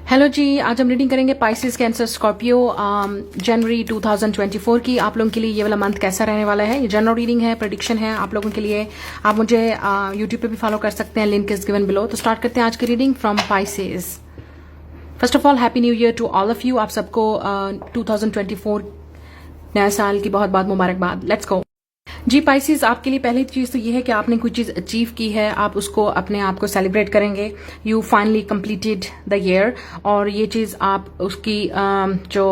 Hello जी, आज हम reading करेंगे पाइसेस, कैंसर, स्कॉर्पियो जनवरी 2024 की। आप लोगों के लिए ये वाला मंथ कैसा रहने वाला है। ये जनरल रीडिंग है, प्रेडिक्शन है आप लोगों के लिए। आप मुझे यूट्यूब पे भी फॉलो कर सकते हैं, लिंक इज गिवन बिलो। तो स्टार्ट करते हैं आज की reading from Pisces. First of all happy new year to all of you. आप सबको 2024 नया साल की बहुत बहुत मुबारकबाद। Let's go ji. पाइसेस, आपके लिए पहली चीज तो ये है कि आपने कोई चीज अचीव की है, आप उसको अपने आप को सेलिब्रेट करेंगे। You finally completed the year, और ये चीज आप उसकी जो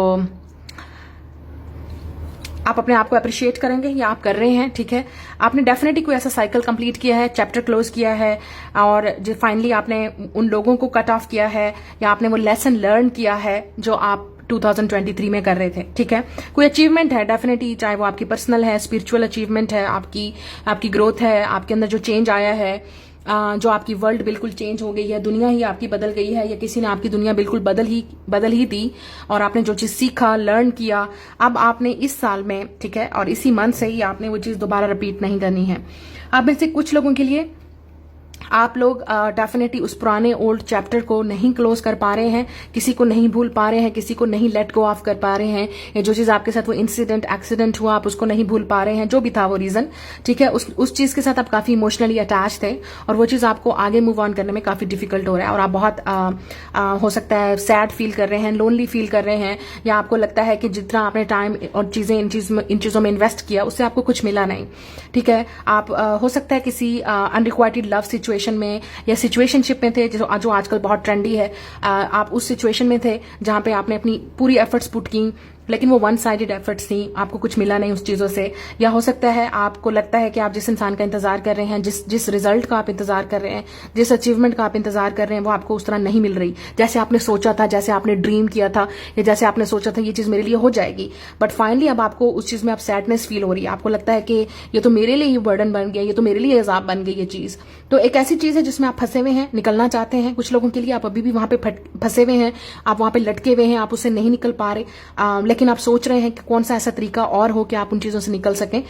आप अपने आप को अप्रिशिएट करेंगे या आप कर रहे हैं, ठीक है। आपने डेफिनेटली कोई ऐसा साइकिल कंप्लीट किया है, चैप्टर क्लोज किया है, और जो फाइनली आपने उन लोगों को कट ऑफ किया है, या आपने वो लेसन लर्न किया है जो आप 2023 में कर रहे थे, ठीक है। कोई अचीवमेंट है डेफिनेटली, चाहे वो आपकी पर्सनल है, स्पिरिचुअल अचीवमेंट है, आपकी ग्रोथ है, आपके अंदर जो चेंज आया है, जो आपकी वर्ल्ड बिल्कुल चेंज हो गई है, दुनिया ही आपकी बदल गई है, या किसी ने आपकी दुनिया बिल्कुल बदल ही दी, और आपने जो चीज सीखा, लर्न किया, अब आपने इस साल में, ठीक है, और इसी मंथ से ही आपने वो चीज दोबारा रिपीट नहीं करनी है। अब में से कुछ लोगों के लिए आप लोग डेफिनेटली उस पुराने ओल्ड चैप्टर को नहीं क्लोज कर पा रहे हैं, किसी को नहीं भूल पा रहे हैं, किसी को नहीं लेट गो ऑफ कर पा रहे हैं, या जो चीज आपके साथ वो इंसिडेंट एक्सीडेंट हुआ आप उसको नहीं भूल पा रहे हैं, जो भी था वो रीजन, ठीक है। उस चीज के साथ आप काफी इमोशनली अटैच थे, और वो चीज आपको आगे मूव ऑन करने में काफी डिफिकल्ट हो रहा है, और आप बहुत हो सकता है सैड फील कर रहे हैं, लोनली फील कर रहे हैं, या आपको लगता है कि जितना आपने टाइम और चीजें इन चीजों में इन्वेस्ट किया उससे आपको कुछ मिला नहीं, ठीक है। आप हो सकता है किसी अनरिक्वाइटेड लव सिचुएशन में या सिचुएशनशिप में थे, जो आजकल बहुत ट्रेंडी है। आप उस सिचुएशन में थे जहां पे आपने अपनी पूरी एफर्ट्स पुट की, लेकिन वो वन साइडेड एफर्ट्स थी, आपको कुछ मिला नहीं उस चीजों से। या हो सकता है आपको लगता है कि आप जिस इंसान का इंतजार कर रहे हैं, जिस रिजल्ट का आप इंतजार कर रहे हैं, जिस अचीवमेंट का आप इंतजार कर रहे हैं, वो आपको उस तरह नहीं मिल रही जैसे आपने सोचा था, जैसे आपने ड्रीम किया था, या जैसे आपने सोचा था ये चीज मेरे लिए हो जाएगी। बट फाइनली अब आपको उस चीज में आप सैडनेस फील हो रही है, आपको लगता है कि ये तो मेरे लिए ही बर्डन बन गया, ये तो मेरे लिए अजाब बन गई ये चीज। तो एक ऐसी चीज है जिसमें आप फंसे हुए हैं, निकलना चाहते हैं। कुछ लोगों के लिए आप अभी भी वहां पे फंसे हुए हैं, आप वहां पे लटके हुए हैं, आप उससे नहीं निकल पा रहे, लेकिन आप सोच रहे हैं कि कौन सा ऐसा तरीका और हो कि आप उन चीजों से निकल सकें।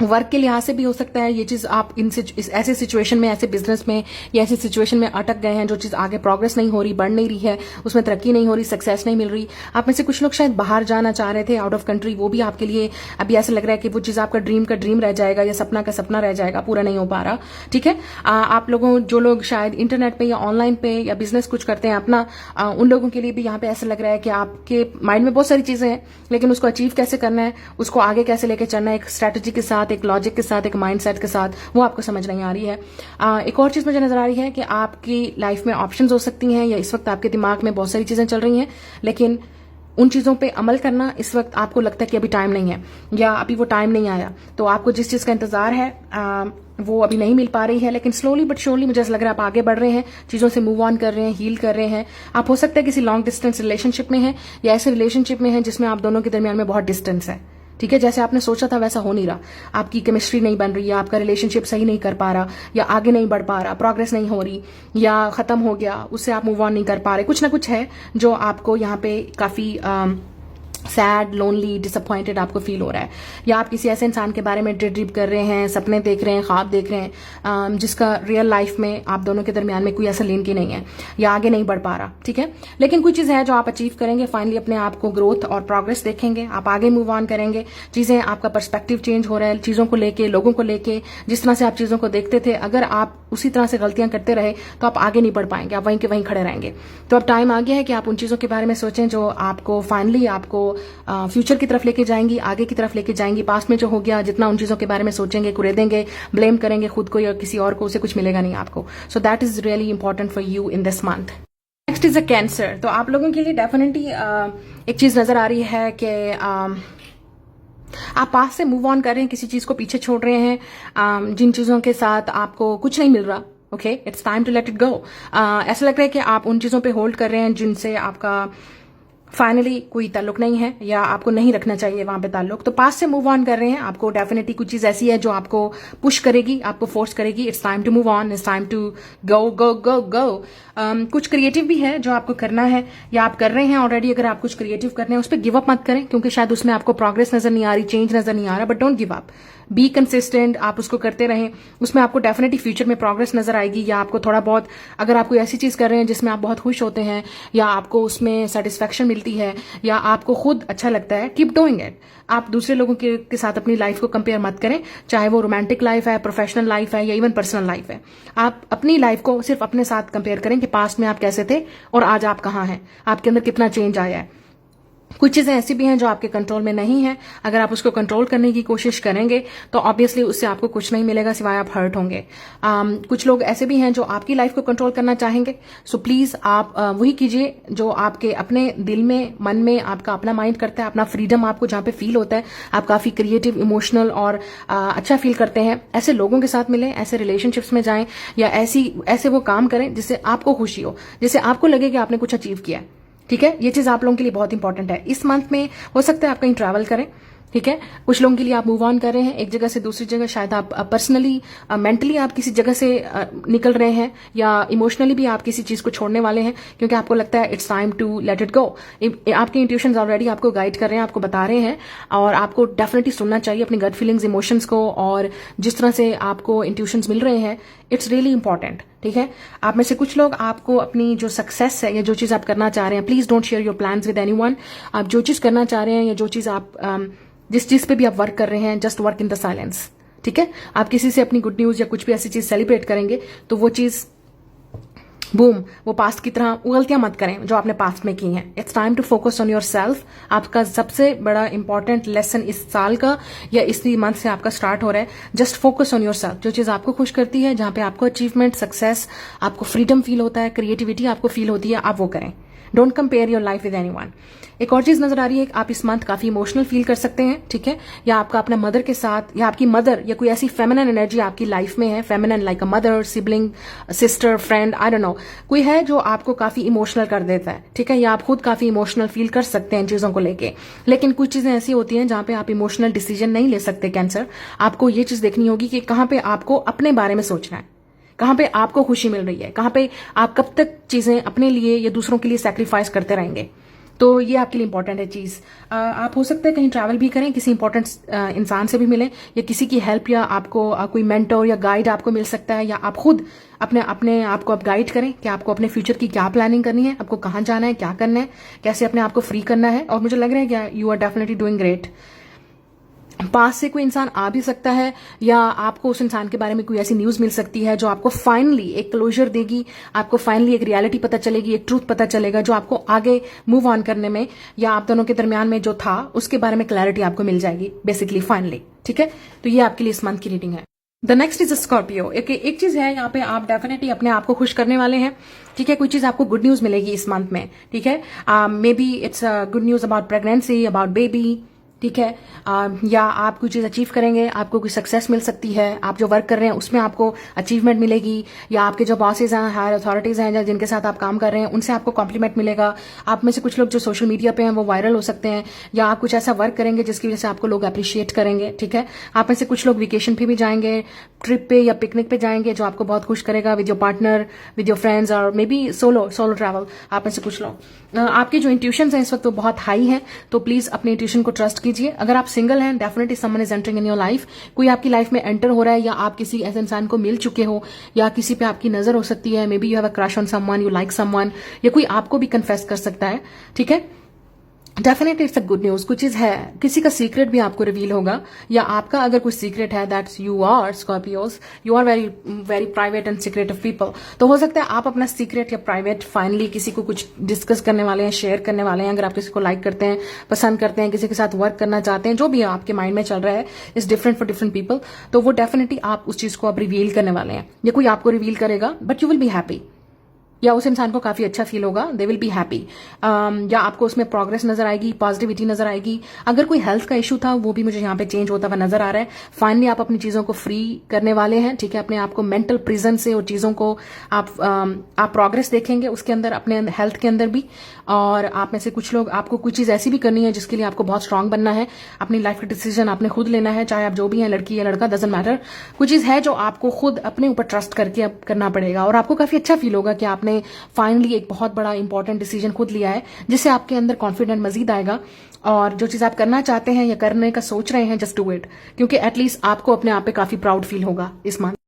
वर्क के लिहाज से भी हो सकता है ये चीज, आप इस ऐसे सिचुएशन में, ऐसे बिजनेस में या ऐसी सिचुएशन में अटक गए हैं जो चीज आगे प्रोग्रेस नहीं हो रही, बढ़ नहीं रही है, उसमें तरक्की नहीं हो रही, सक्सेस नहीं मिल रही। आप में से कुछ लोग शायद बाहर जाना चाह रहे थे, आउट ऑफ कंट्री, वो भी आपके लिए अभी ऐसा लग रहा है कि वो चीज आपका ड्रीम का ड्रीम रह जाएगा, या सपना का सपना रह जाएगा, पूरा नहीं हो पा रहा, ठीक है। आप लोगों, जो लोग शायद इंटरनेट पे या ऑनलाइन पे या बिजनेस कुछ करते हैं अपना, उन लोगों के लिए भी यहाँ पे ऐसा लग रहा है कि आपके माइंड में बहुत सारी चीजें हैं, लेकिन उसको अचीव कैसे करना है, उसको आगे कैसे लेके चलना है, एक स्ट्रेटेजी के साथ, एक लॉजिक के साथ, एक माइंडसेट के साथ, वो आपको समझ नहीं आ रही है। एक और चीज मुझे नजर आ रही है कि आपकी लाइफ में ऑप्शंस हो सकती हैं, या इस वक्त आपके दिमाग में बहुत सारी चीजें चल रही हैं, लेकिन उन चीजों पे अमल करना इस वक्त आपको लगता है कि अभी टाइम नहीं है, या अभी वो टाइम नहीं आया। तो आपको जिस चीज का इंतजार है वो अभी नहीं मिल पा रही है, लेकिन स्लोली बट श्योरली मुझे ऐसा लग रहा है आप आगे बढ़ रहे हैं, चीजों से मूव ऑन कर रहे हैं, हील कर रहे हैं। आप हो सकता है किसी लॉन्ग डिस्टेंस रिलेशनशिप में हैं, या ऐसे रिलेशनशिप में हैं जिसमें आप दोनों के दरमियान में बहुत डिस्टेंस है, ठीक है। जैसे आपने सोचा था वैसा हो नहीं रहा, आपकी केमिस्ट्री नहीं बन रही है, आपका रिलेशनशिप सही नहीं कर पा रहा, या आगे नहीं बढ़ पा रहा, प्रोग्रेस नहीं हो रही, या खत्म हो गया, उससे आप मूव ऑन नहीं कर पा रहे। कुछ ना कुछ है जो आपको यहाँ पे काफी सैड, लोनली, डिसअपॉइंटेड आपको फील हो रहा है, या आप किसी ऐसे इंसान के बारे में ड्रीम कर रहे हैं, सपने देख रहे हैं, ख्वाब देख रहे हैं, जिसका रियल लाइफ में आप दोनों के दरमियान में कोई ऐसा लिंक ही नहीं है, या आगे नहीं बढ़ पा रहा, ठीक है। लेकिन कोई चीज है जो आप अचीव करेंगे, फाइनली अपने आप को ग्रोथ और प्रोग्रेस देखेंगे, आप आगे मूव ऑन करेंगे, चीजें, आपका पर्सपेक्टिव चेंज हो रहा है, चीजों को लेके, लोगों को लेके, जिस तरह से आप चीजों को देखते थे, अगर आप उसी तरह से गलतियां करते रहे तो आप आगे नहीं बढ़ पाएंगे, आप वहीं के वहीं खड़े रहेंगे। तो अब टाइम आ गया है कि आप उन चीजों के बारे में सोचें जो आपको फाइनली आपको फ्यूचर की तरफ लेके जाएंगी, आगे की तरफ लेके जाएंगी। पास्ट में जो हो गया, जितना उन चीजों के बारे में सोचेंगे, कुरेदेंगे, ब्लेम करेंगे खुद को या किसी और को, उसे कुछ मिलेगा नहीं आपको। So that is really important for you in this month. Next is a cancer. तो आप लोगों के लिए डेफिनेटली एक चीज नजर आ रही है कि आप पास से मूव ऑन कर रहे हैं, किसी चीज को पीछे छोड़ रहे हैं, जिन चीजों के साथ आपको कुछ नहीं मिल रहा, okay, it's time to let it go. ऐसा लग रहा है कि आप उन चीजों पे होल्ड कर रहे हैं जिनसे आपका फाइनली कोई ताल्लुक नहीं है, या आपको नहीं रखना चाहिए वहां पे ताल्लुक। तो पास से मूव ऑन कर रहे हैं, आपको डेफिनेटली कुछ चीज ऐसी है जो आपको पुश करेगी, आपको फोर्स करेगी। It's time to move on, it's time to go go go go. कुछ क्रिएटिव भी है जो आपको करना है, या आप कर रहे हैं ऑलरेडी। अगर आप कुछ क्रिएटिव कर रहे हैं उस पर गिव अप मत करें, क्योंकि शायद उसमें आपको प्रोग्रेस नजर नहीं आ रही, चेंज नजर नहीं आ रहा, but don't give up. Be consistent, आप उसको करते रहें, उसमें आपको डेफिनेटली फ्यूचर में प्रोग्रेस नजर आएगी। या आपको थोड़ा बहुत, अगर आप कोई ऐसी चीज कर रहे हैं जिसमें आप बहुत खुश होते हैं या आपको उसमें सेटिस्फेक्शन मिलती है या आपको खुद अच्छा लगता है, कीप डूइंग इट। आप दूसरे लोगों के साथ अपनी लाइफ को कंपेयर मत करें, चाहे वो रोमांटिक लाइफ है, प्रोफेशनल लाइफ है या इवन पर्सनल लाइफ है। आप अपनी लाइफ को सिर्फ अपने साथ कंपेयर करें कि पास्ट में आप कैसे थे और आज आप कहाँ हैं, आपके अंदर कितना चेंज आया है। कुछ चीजें ऐसी भी हैं जो आपके कंट्रोल में नहीं है, अगर आप उसको कंट्रोल करने की कोशिश करेंगे तो ऑब्वियसली उससे आपको कुछ नहीं मिलेगा सिवाय आप हर्ट होंगे। कुछ लोग ऐसे भी हैं जो आपकी लाइफ को कंट्रोल करना चाहेंगे, सो प्लीज आप वही कीजिए जो आपके अपने दिल में, मन में आपका अपना माइंड करता है, अपना फ्रीडम आपको जहां पे फील होता है, आप काफी क्रिएटिव, इमोशनल और अच्छा फील करते हैं। ऐसे लोगों के साथ मिलें, ऐसे रिलेशनशिप्स में जाएं या ऐसे वो काम करें जिससे आपको खुशी हो, जिससे आपको लगे कि आपने कुछ अचीव किया है। ठीक है, ये चीज आप लोगों के लिए बहुत इंपॉर्टेंट है। इस मंथ में हो सकता है आप कहीं ट्रैवल करें, ठीक है। कुछ लोगों के लिए आप मूव ऑन कर रहे हैं एक जगह से दूसरी जगह, शायद आप पर्सनली, मेंटली आप किसी जगह से निकल रहे हैं या इमोशनली भी आप किसी चीज को छोड़ने वाले हैं क्योंकि आपको लगता है it's time to let it go. आपके इंट्यूशंस ऑलरेडी आपको गाइड कर रहे हैं, आपको बता रहे हैं और आपको डेफिनेटली सुनना चाहिए अपनी गट फीलिंग्स, इमोशंस को। और जिस तरह से आपको इंट्यूशंस मिल रहे हैं, इट्स रियली इंपॉर्टेंट, ठीक है। आप में से कुछ लोग, आपको अपनी जो सक्सेस है या जो चीज आप करना चाह रहे हैं, please don't share your plans with anyone. आप जो चीज करना चाह रहे हैं या जो चीज आप जिस चीज पे भी आप वर्क कर रहे हैं, just work in the silence, ठीक है। आप किसी से अपनी गुड न्यूज या कुछ भी ऐसी चीज सेलिब्रेट करेंगे तो वो चीज बूम, वो पास्ट की तरह गलतियां मत करें जो आपने पास्ट में की हैं। It's time to focus on yourself. आपका सबसे बड़ा इंपॉर्टेंट लेसन इस साल का या इसी मंथ से आपका स्टार्ट हो रहा है, just focus on your self. जो चीज आपको खुश करती है, जहां पे आपको अचीवमेंट, सक्सेस, आपको फ्रीडम फील होता है, क्रिएटिविटी आपको फील होती है, आप वो करें। Don't compare your life with anyone. एक और चीज नजर आ रही है, आप इस मंथ काफी इमोशनल फील कर सकते हैं, ठीक है। या आपका अपना मदर के साथ या आपकी मदर या कोई ऐसी फेमिनिन एनर्जी आपकी लाइफ में है, feminine like a mother, sibling, sister, friend, I don't know, कोई है जो आपको काफी इमोशनल कर देता है, ठीक है। या आप खुद काफी इमोशनल फील कर सकते हैं इन चीजों को लेके। लेकिन कुछ चीजें ऐसी होती हैं जहां पे आप इमोशनल डिसीजन नहीं ले सकते। कैंसर, आपको ये चीज देखनी होगी कि कहां पे आपको अपने बारे में सोचना है, कहां पे आपको खुशी मिल रही है, कहां पे आप कब तक चीजें अपने लिए या दूसरों के लिए सैक्रिफाइस करते रहेंगे। तो ये आपके लिए इंपॉर्टेंट है चीज। आप हो सकता है कहीं ट्रैवल भी करें, किसी इंपॉर्टेंट इंसान से भी मिलें या किसी की हेल्प या आपको कोई मेंटर या गाइड आपको मिल सकता है, या आप खुद अपने आप को आप गाइड करें कि आपको अपने फ्यूचर की क्या प्लानिंग करनी है, आपको कहाँ जाना है, क्या करना है, कैसे अपने आप को फ्री करना है। और मुझे लग रहा है कि you are definitely doing great. पास से कोई इंसान आ भी सकता है या आपको उस इंसान के बारे में कोई ऐसी न्यूज मिल सकती है जो आपको फाइनली एक क्लोजर देगी, आपको फाइनली एक रियलिटी पता चलेगी, एक ट्रूथ पता चलेगा जो आपको आगे मूव ऑन करने में या आप दोनों के दरमियान में जो था उसके बारे में क्लैरिटी आपको मिल जाएगी बेसिकली फाइनली, ठीक है। तो ये आपके लिए इस मंथ की रीडिंग है। The next is Scorpio. एक चीज है यहाँ पे, आप डेफिनेटली अपने आप को खुश करने वाले हैं, ठीक है। कोई चीज आपको गुड न्यूज मिलेगी इस मंथ में, ठीक है। May be it's good news about pregnancy, about baby, ठीक है। या आप कोई चीज अचीव करेंगे, आपको कोई सक्सेस मिल सकती है, आप जो वर्क कर रहे हैं उसमें आपको अचीवमेंट मिलेगी, या आपके जो बॉसेज हैं, हायर अथॉरिटीज हैं जिनके साथ आप काम कर रहे हैं, उनसे आपको कॉम्प्लीमेंट मिलेगा। आप में से कुछ लोग जो सोशल मीडिया पे हैं वो वायरल हो सकते हैं, या आप कुछ ऐसा वर्क करेंगे जिसकी वजह से आपको लोग अप्रिशिएट करेंगे, ठीक है। आप में से कुछ लोग वेकेशन पे भी जाएंगे, ट्रिप पे या पिकनिक पे जाएंगे जो आपको बहुत खुश करेगा, with your partner, with your friends, और मे बी सोलो ट्रैवल। आप में से कुछ लोग, आपके जो इंट्यूशंस हैं इस वक्त वो बहुत हाई हैं, तो प्लीज अपने इंट्यूशन को ट्रस्ट कीजिए। अगर आप सिंगल हैं, definitely someone is entering in your life. कोई आपकी लाइफ में एंटर हो रहा है, या आप किसी ऐसे इंसान को मिल चुके हो, या किसी पे आपकी नजर हो सकती है, may be you have a crush on someone, you like someone, या कोई आपको भी कन्फेस कर सकता है, ठीक है। Definitely it's a good news. कुछ चीज है, किसी का सीक्रेट भी आपको रिवील होगा, या आपका अगर कुछ सीक्रेट है, that's you are Scorpios, you are very very private and secretive people. तो हो सकता है आप अपना सीक्रेट या प्राइवेट फाइनली किसी को कुछ डिस्कस करने वाले हैं, शेयर करने वाले हैं। अगर आप किसी को लाइक करते हैं, पसंद करते हैं, किसी के साथ वर्क करना चाहते हैं, जो भी आपके माइंड में चल रहा है is different for different people, तो वो डेफिनेटली आप उस चीज को अब रिवील करने वाले हैं, या कोई आपको रिवील करेगा, but you will be happy, या उस इंसान को काफी अच्छा फील होगा, दे विल बी हैप्पी। या आपको उसमें प्रोग्रेस नजर आएगी, पॉजिटिविटी नजर आएगी। अगर कोई हेल्थ का इशू था वो भी मुझे यहाँ पे चेंज होता हुआ नजर आ रहा है। फाइनली आप अपनी चीजों को फ्री करने वाले हैं, ठीक है। अपने आप को मेंटल प्रिजन से और चीजों को आप प्रोग्रेस देखेंगे उसके अंदर, अपने हेल्थ के अंदर भी। और आप में से कुछ लोग, आपको कुछ चीज ऐसी भी करनी है जिसके लिए आपको बहुत स्ट्रांग बनना है, अपनी लाइफ का डिसीजन आपने खुद लेना है, चाहे आप जो भी हैं, लड़की या लड़का, डजंट मैटर। कुछ चीज है जो आपको खुद अपने ऊपर ट्रस्ट करके करना पड़ेगा, और आपको काफी अच्छा फील होगा कि आपने आपने फाइनली एक बहुत बड़ा इंपॉर्टेंट डिसीजन खुद लिया है, जिससे आपके अंदर कॉन्फिडेंट मजीद आएगा और जो चीज आप करना चाहते हैं या करने का सोच रहे हैं, जस्ट डू इट, क्योंकि एटलीस्ट आपको अपने आप पे काफी प्राउड फील होगा इस मंथ।